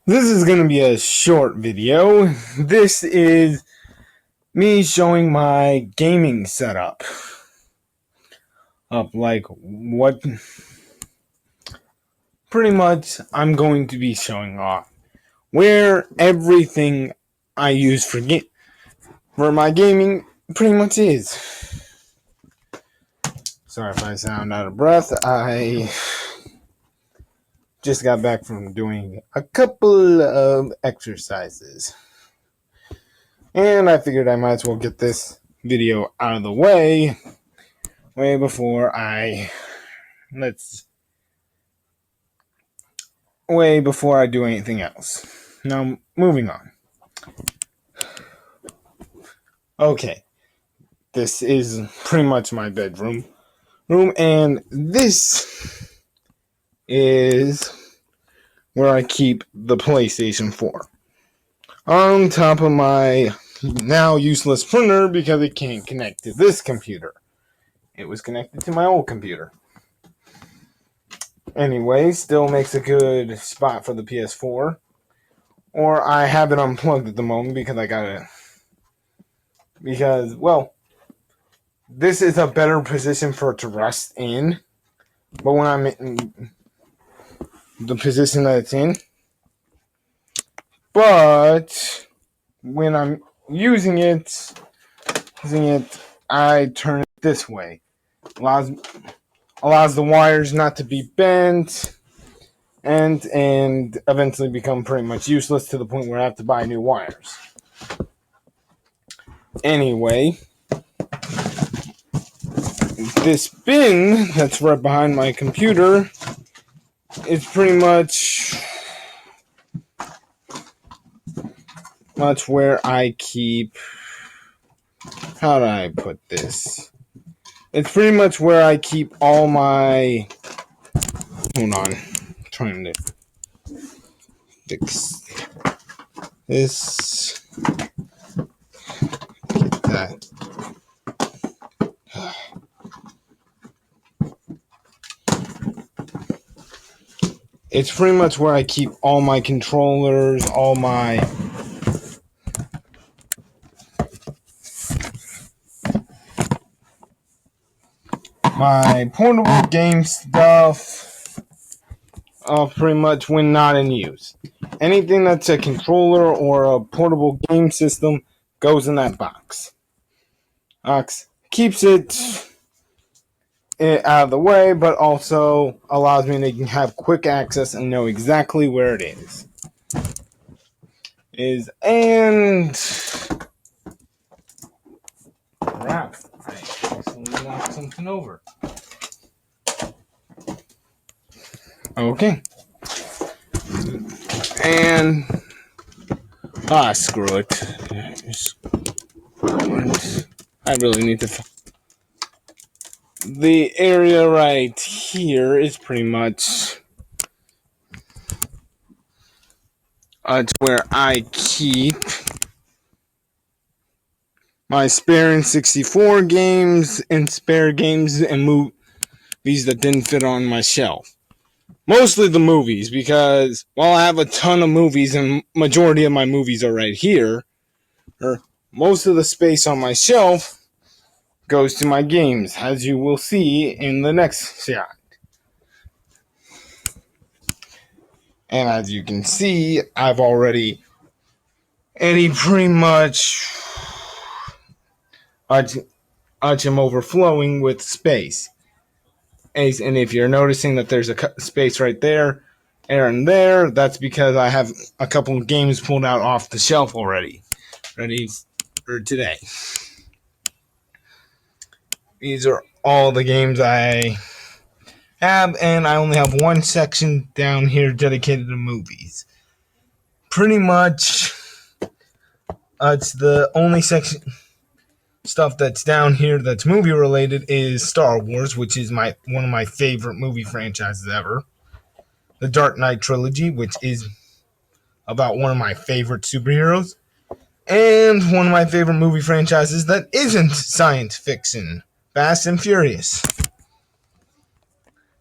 This is going to be a short video. This is me showing my gaming setup. Pretty much I'm going to be showing off where everything I use for my gaming pretty much is. Sorry if I sound out of breath. I just got back from doing a couple of exercises. And I figured I might as well get this video out of the way before I do anything else. Now, moving on. Okay, this is pretty much my bedroom, and this is where I keep the PlayStation 4. On top of my now useless printer because it can't connect to this computer. It was connected to my old computer. Anyway, still makes a good spot for the PS4. Or I have it unplugged at the moment because, this is a better position for it to rest in. But when I'm in the position that it's in, but when I'm using it, I turn it this way. Allows the wires not to be bent and eventually become pretty much useless to the point where I have to buy new wires. Anyway, this bin that's right behind my computer is pretty much where I keep, how do I put this? It's pretty much where I keep all my, hold on, I'm trying to fix this, get that. It's pretty much where I keep all my controllers, all my portable game stuff, pretty much when not in use. Anything that's a controller or a portable game system goes in that box. Keeps it out of the way, but also allows me to have quick access and know exactly where it is. And crap, I accidentally knocked something over. Okay. And screw it. I really need to. The area right here is pretty much it's where I keep my spare N64 games and spare games and movies that didn't fit on my shelf. Mostly the movies, because while I have a ton of movies and majority of my movies are right here, most of the space on my shelf goes to my games, as you will see in the next shot. And as you can see, I've already pretty much I'm overflowing with space. And if you're noticing that there's a space right there and there, that's because I have a couple of games pulled out off the shelf already, ready for today. These are all the games I have, and I only have one section down here dedicated to movies. Pretty much, it's the only section stuff that's down here that's movie related is Star Wars, which is one of my favorite movie franchises ever. The Dark Knight trilogy, which is about one of my favorite superheroes. And one of my favorite movie franchises that isn't science fiction, Fast and Furious.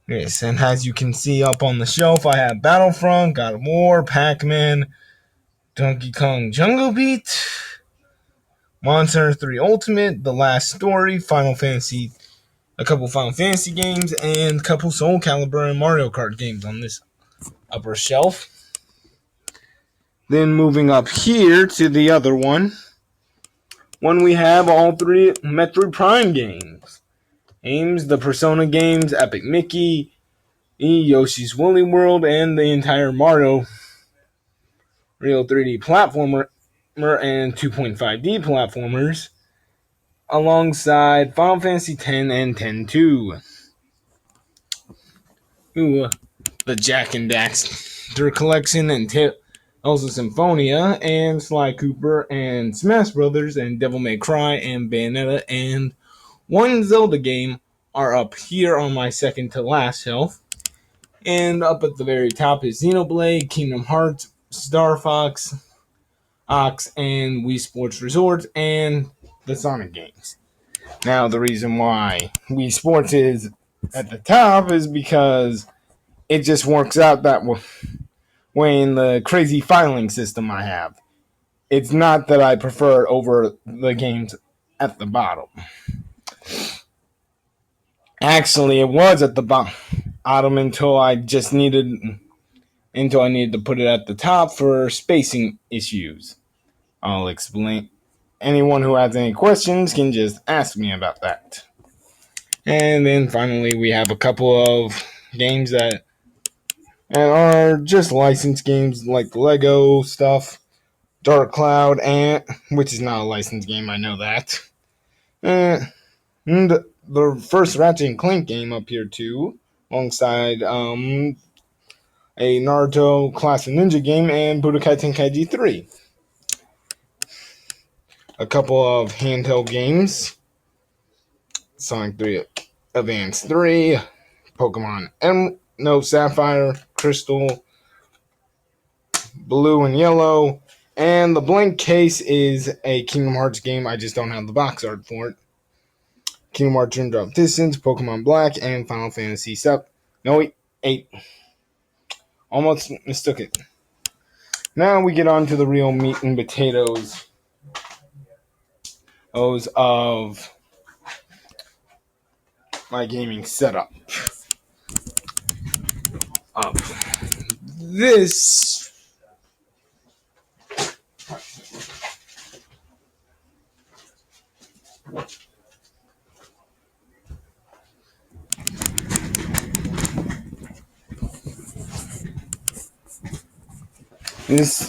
Yes, and as you can see up on the shelf, I have Battlefront, God of War, Pac-Man, Donkey Kong Jungle Beat, Monster Hunter 3 Ultimate, The Last Story, Final Fantasy, a couple Final Fantasy games, and a couple Soul Calibur and Mario Kart games on this upper shelf. Then moving up here to the other one, when we have all three Metroid Prime games. The Persona games, Epic Mickey, Yoshi's Woolly World, and the entire Mario Real 3D platformer and 2.5D platformers, alongside Final Fantasy X and X-2. The Jak and Daxter collection and Tales of Symphonia and Sly Cooper and Smash Brothers and Devil May Cry and Bayonetta and one Zelda game are up here on my second to last shelf. And up at the very top is Xenoblade, Kingdom Hearts, Star Fox, Ox, and Wii Sports Resort, and the Sonic games. Now, the reason why Wii Sports is at the top is because it just works out that way in the crazy filing system I have. It's not that I prefer it over the games at the bottom. Actually, it was at the bottom until I needed to put it at the top for spacing issues. I'll explain. Anyone who has any questions can just ask me about that. And then finally, we have a couple of games that are just licensed games like Lego stuff, Dark Cloud, and which is not a licensed game, I know that. And the first Ratchet and Clank game up here too, alongside a Naruto Classic Ninja game and Budokai Tenkaichi 3. A couple of handheld games, Sonic 3 Advance 3, Pokemon Sapphire, Crystal, Blue and Yellow, and the blank case is a Kingdom Hearts game. I just don't have the box art for it. Kingdom Hearts Dream Drop Distance, Pokemon Black, and Final Fantasy 7. No, wait, 8. Almost mistook it. Now we get on to the real meat and potatoes of my gaming setup. This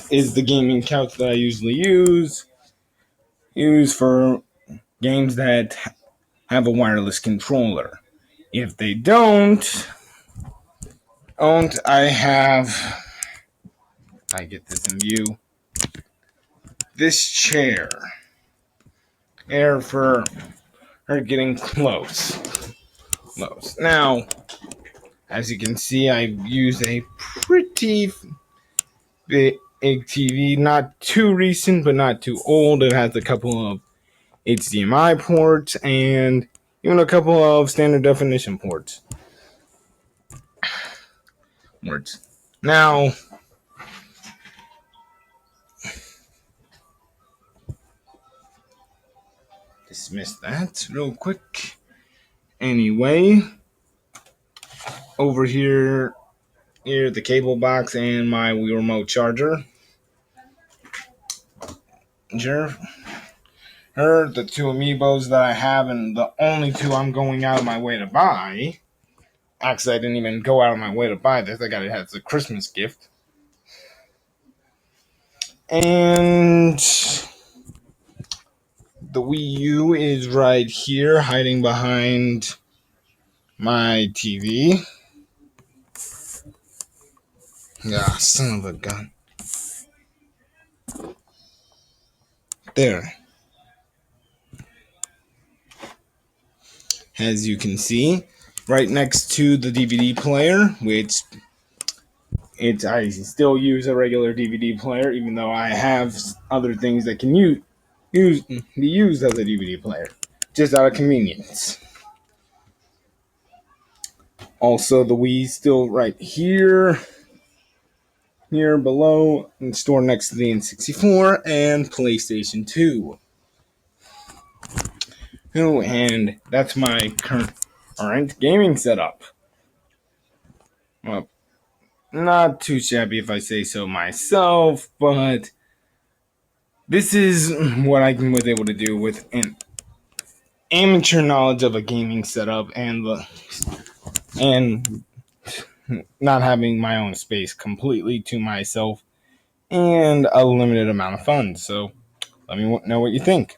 is the gaming couch that I usually use for games that have a wireless controller. If they don't, I get this in view, this chair. Air for her getting close. Now, as you can see, I use a pretty big TV, not too recent, but not too old. It has a couple of HDMI ports and even a couple of standard definition ports. Now, dismiss that real quick. Anyway, over here, the cable box and my Wii remote charger. The two amiibos that I have, and the only two I'm going out of my way to buy. Actually, I didn't even go out of my way to buy this. I got it as a Christmas gift. And the Wii U is right here, hiding behind my TV. Yeah, son of a gun. There. As you can see, right next to the DVD player, which I still use a regular DVD player, even though I have other things that can be used as a DVD player, just out of convenience. Also, the Wii still right here, below, and stored next to the N64 and PlayStation 2. Oh, and that's my current gaming setup. Well, not too shabby if I say so myself, but this is what I was able to do with an amateur knowledge of a gaming setup and not having my own space completely to myself and a limited amount of funds. So let me know what you think.